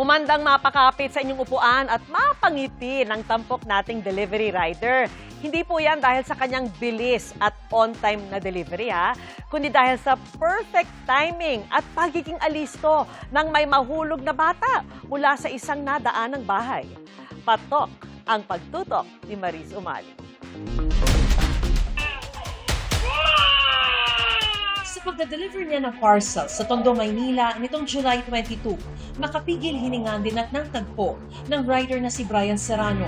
Umandang mapakapit sa inyong upuan at mapangiti ng tampok nating delivery rider. Hindi po yan dahil sa kanyang bilis at on-time na delivery kundi dahil sa perfect timing at pagiging alisto ng may mahulog na bata mula sa isang nadaanang bahay. Patok ang pagtutok ni Maris Umali. Sa pagdadeliver niya ng parcel sa Tondo, Maynila nitong July 22, makapigil hiningan din at ng tagpo ng rider na si Brian Serrano.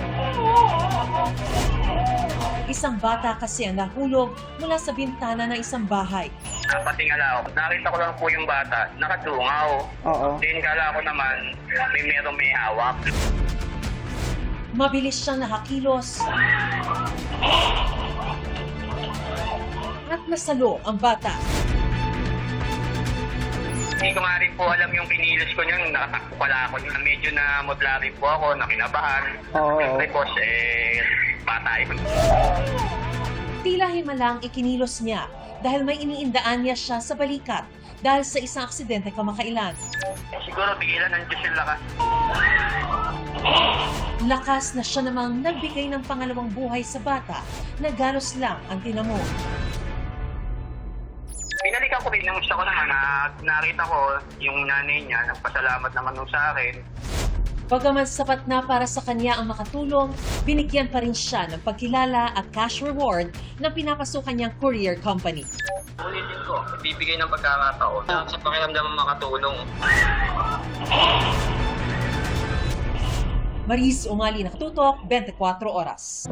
Isang bata kasi ang nahulog mula sa bintana ng isang bahay. Napatingala ako. Nakita ko lang po yung bata, nakatungaw. Then kala ko naman, may hawak. Mabilis siyang nakakilos at nasalo ang bata. Hindi ko nga rin po alam yung kinilos ko niyan. Nakatakbo pala ako. Medyo na mutla rin po ako, nakinabahan. Siyempre po, patay. Tila himalang ikinilos niya dahil may iniindaan niya siya sa balikat dahil sa isang aksidente kamakailan. Siguro bigilan ng Diyos yung lakas. Lakas na siya namang nagbigay ng pangalawang buhay sa bata na galos lang ang tinamo. Pinalikan ko rin, namusta ko naman. Nakita ko yung nanay niya, nagpasalamat naman nung sa akin. Bagaman sapat na para sa kanya ang makatulong, binigyan pa rin siya ng pagkilala at cash reward ng pinapasukan niyang courier company. Ulitin ko, bibigay ng pagkakataon sa pakiramdam makatulong. Maris Umali, Nakatutok, 24 Oras.